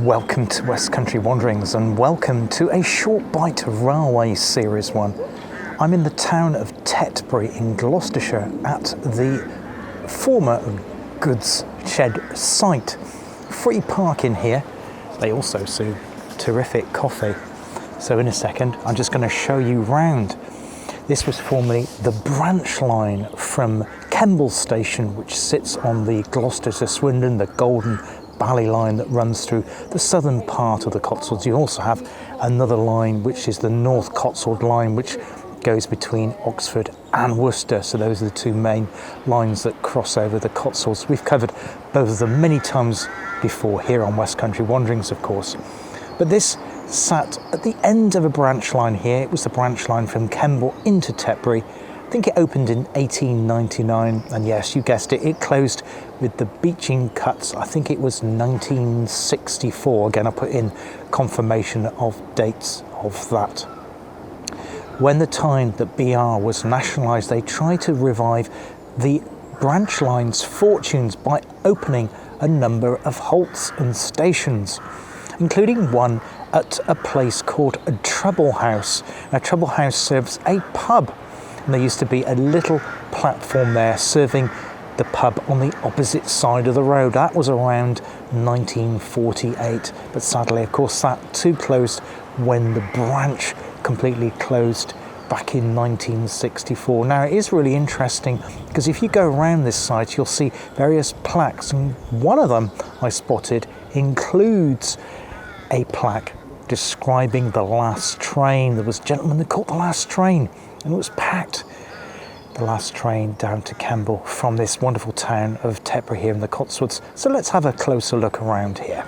Welcome to West Country Wanderings and welcome to a short bite railway series one. I'm in the town of Tetbury in Gloucestershire at the former goods shed site. Free parking here. They also serve terrific coffee. So in a second I'm just going to show you round. This was formerly the branch line from Kemble Station, which sits on the Gloucester to Swindon, the Golden Valley line that runs through the southern part of the Cotswolds. You also have another line which is the North Cotswold line, which goes between Oxford and Worcester. So those are the two main lines that cross over the Cotswolds. We've covered both of them many times before here on West Country Wanderings, of course. But this sat at the end of a branch line here. It was the branch line from Kemble into Tetbury. I think it opened in 1899, and yes, you guessed it, it closed with the beaching cuts. I think it was 1964. Again, I put in confirmation of dates of that. When the time that BR was nationalised, they tried to revive the branch line's fortunes by opening a number of halts and stations, including one at a place called a Trouble House. Now, Trouble House serves a pub, and there used to be a little platform there serving the pub on the opposite side of the road. That was around 1948, but sadly, of course, that too closed when the branch completely closed back in 1964. Now, it is really interesting because if you go around this site, you'll see various plaques, and one of them I spotted includes a plaque describing the last train. There was a gentleman that caught the last train, and it was packed. The last train down to Kemble from this wonderful town of Tetbury here in the Cotswolds. So let's have a closer look around here.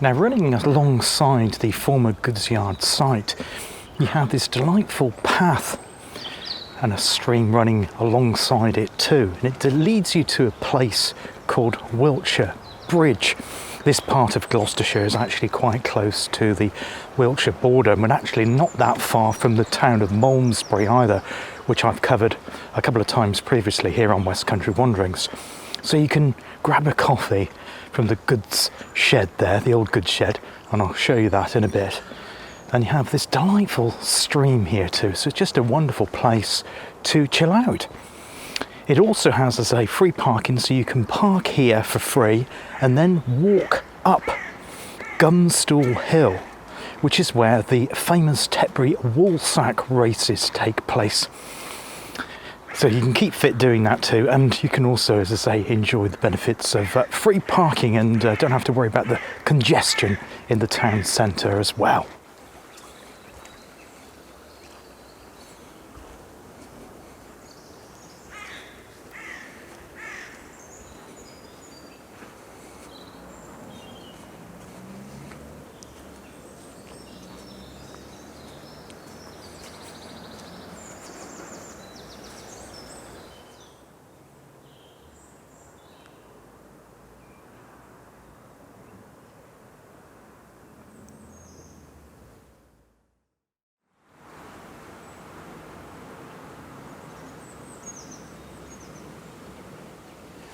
Now, running alongside the former goods yard site, you have this delightful path and a stream running alongside it too, and it leads you to a place called Wiltshire Bridge. This part of Gloucestershire is actually quite close to the Wiltshire border, and actually not that far from the town of Malmesbury either, which I've covered a couple of times previously here on West Country Wanderings. So you can grab a coffee from the goods shed there, the old goods shed, and I'll show you that in a bit. And you have this delightful stream here too, so it's just a wonderful place to chill out. It also has, as I say, free parking, so you can park here for free and then walk up Gumstool Hill, which is where the famous Tetbury Woolsack races take place. So you can keep fit doing that too, and you can also, as I say, enjoy the benefits of free parking and don't have to worry about the congestion in the town centre as well.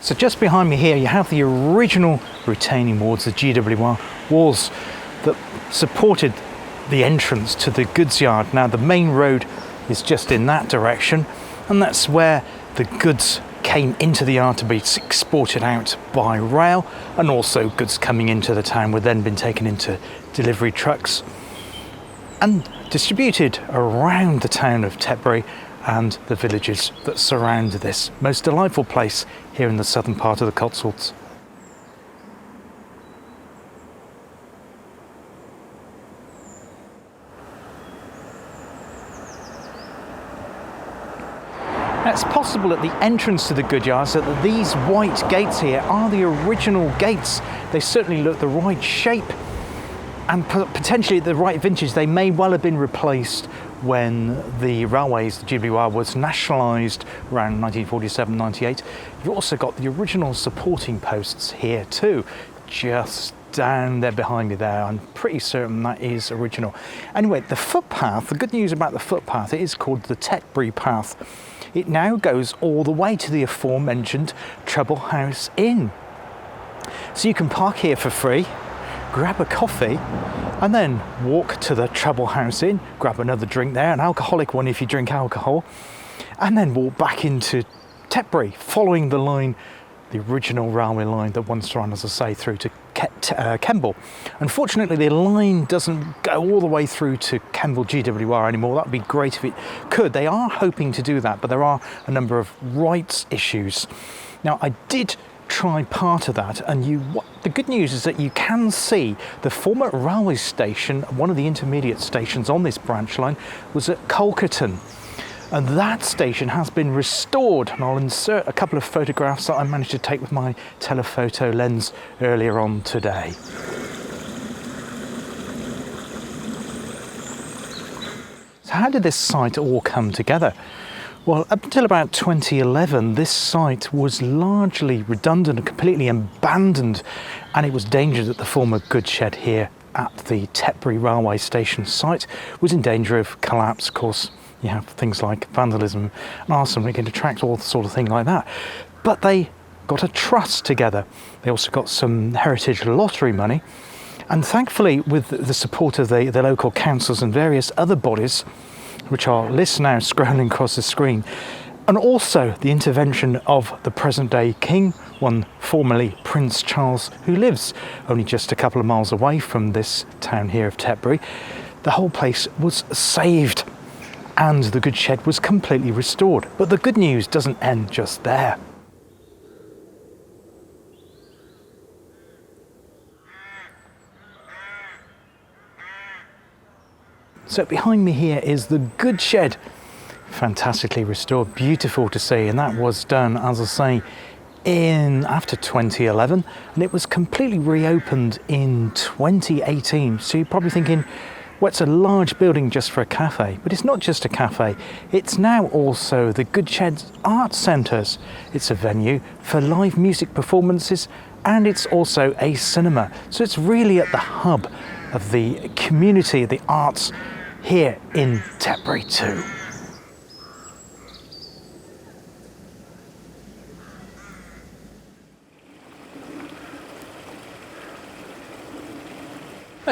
So just behind me here you have the original retaining walls, the GWR walls that supported the entrance to the goods yard. Now the main road is just in that direction, and that's where the goods came into the yard to be exported out by rail, and also goods coming into the town would then been taken into delivery trucks and distributed around the town of Tetbury and the villages that surround this most delightful place here in the southern part of the Cotswolds. Now, it's possible at the entrance to the goods yard that these white gates here are the original gates. They certainly look the right shape and potentially the right vintage. They may well have been replaced when the railways, the GWR, was nationalised around 1947-98. You've also got the original supporting posts here too, just down there behind me there. I'm pretty certain that is original. Anyway, the footpath, the good news about the footpath, it is called the Tetbury Path. it now goes all the way to the aforementioned Treble House Inn. So you can park here for free, grab a coffee, and then walk to the Treble House Inn, grab another drink there, an alcoholic one if you drink alcohol, and then walk back into Tetbury, following the line, the original railway line that once ran, as I say, through to Kemble. Unfortunately, the line doesn't go all the way through to Kemble GWR anymore. That would be great if it could. They are hoping to do that, but there are a number of rights issues. Now, I did try part of that, and the good news is that you can see the former railway station. One of the intermediate stations on this branch line was at Colkerton, and that station has been restored, and I'll insert a couple of photographs that I managed to take with my telephoto lens earlier on today. So how did this site all come together? Well, up until about 2011, this site was largely redundant and completely abandoned, and it was dangerous that the former goods shed here at the Tetbury railway station site was in danger of collapse. Of course, you have things like vandalism and arson, it can attract all sort of thing like that. But they got a trust together. They also got some heritage lottery money, and thankfully, with the support of the local councils and various other bodies, which are lists now scrolling across the screen, and also the intervention of the present day king, one formerly Prince Charles, who lives only just a couple of miles away from this town here of Tetbury, the whole place was saved and the goods shed was completely restored. But the good news doesn't end just there. So behind me here is the goods shed, fantastically restored, beautiful to see, and that was done, as I say, after 2011, and it was completely reopened in 2018. So you're probably thinking, well, it's a large building just for a cafe, but it's not just a cafe. It's now also the Goods Shed's Art Centres. It's a venue for live music performances, and it's also a cinema. So it's really at the hub of the community, the arts here in Tetbury too.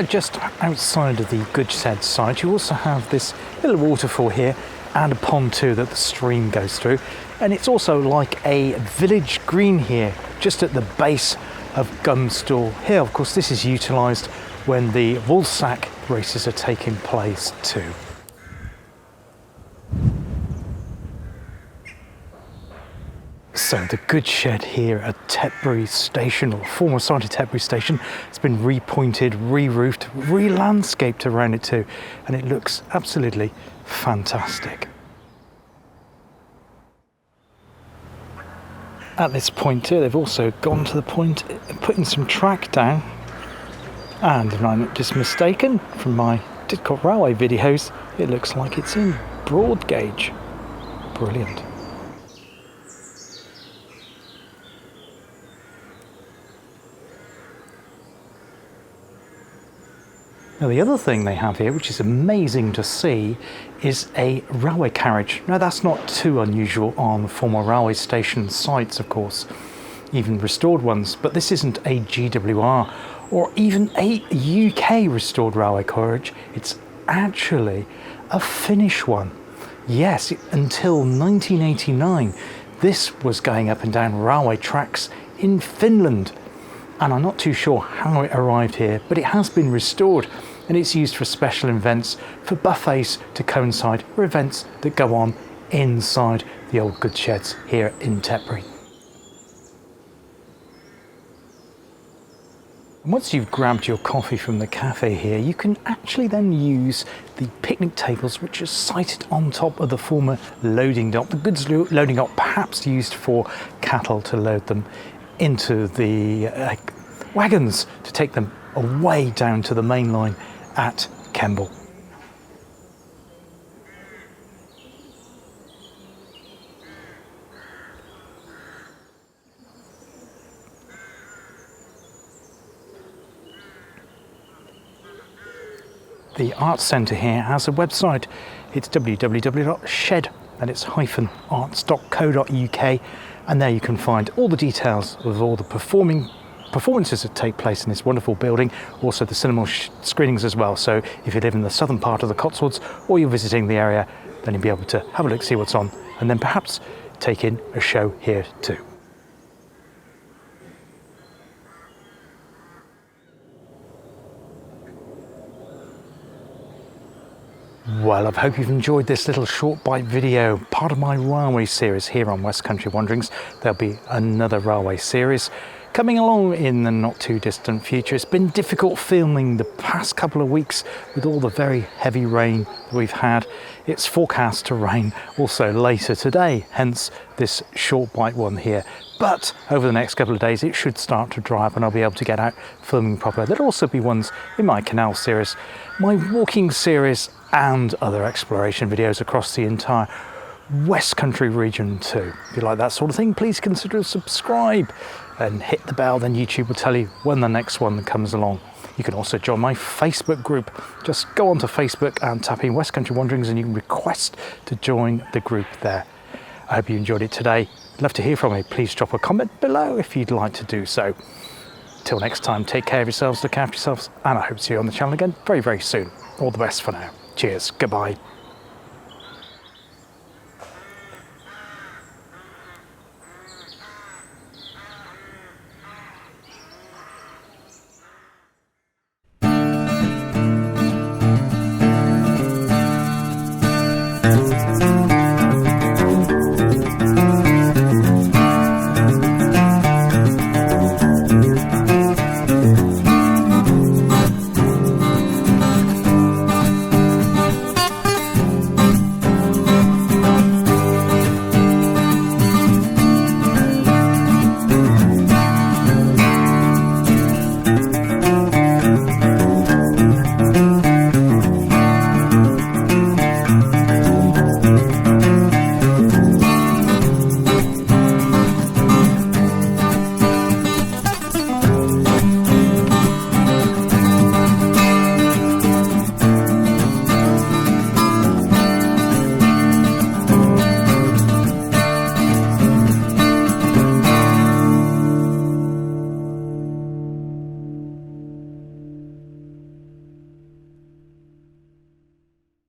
Just outside of the goods shed site, you also have this little waterfall here and a pond too that the stream goes through, and it's also like a village green here just at the base of Gumstall Hill. Of course, this is utilised when the woolsack races are taking place too. So the goods shed here at Tetbury Station, or former site of Tetbury Station, has been repointed, re-roofed, re-landscaped around it too, and it looks absolutely fantastic. At this point too, they've also gone to the point of putting some track down, and if I'm not just mistaken from my Didcot Railway videos, it looks like it's in broad gauge. Brilliant. Now, the other thing they have here, which is amazing to see, is a railway carriage. Now, that's not too unusual on former railway station sites, of course, even restored ones, but this isn't a GWR or even a UK restored railway carriage. It's actually a Finnish one. Yes, until 1989, this was going up and down railway tracks in Finland. And I'm not too sure how it arrived here, but it has been restored, and it's used for special events, for buffets to coincide with events that go on inside the old goods sheds here in Tetbury. And once you've grabbed your coffee from the cafe here, you can actually then use the picnic tables which are sited on top of the former loading dock, the goods loading dock perhaps used for cattle to load them into the wagons to take them away down to the main line at Kemble. The Arts Centre here has a website. It's www.shed, and it's -arts.co.uk, and there you can find all the details of all the performances that take place in this wonderful building, also the cinema screenings as well. So if you live in the southern part of the Cotswolds or you're visiting the area, then you'll be able to have a look, see what's on, and then perhaps take in a show here too. Well, I hope you've enjoyed this little short bite video, part of my railway series here on West Country Wanderings. There'll be another railway series coming along in the not too distant future. It's been difficult filming the past couple of weeks with all the very heavy rain that we've had. It's forecast to rain also later today, hence this short bite one here. But over the next couple of days, it should start to dry up and I'll be able to get out filming properly. There'll also be ones in my canal series, my walking series, and other exploration videos across the entire West Country region too. If you like that sort of thing, please consider subscribe and hit the bell, then YouTube will tell you when the next one comes along. You can also join my Facebook group. Just go onto Facebook and tap in West Country Wanderings and you can request to join the group there. I hope you enjoyed it today. I'd love to hear from you. Please drop a comment below if you'd like to do so. Till next time, take care of yourselves, look after yourselves, and I hope to see you on the channel again very, very soon. All the best for now. Cheers. Goodbye.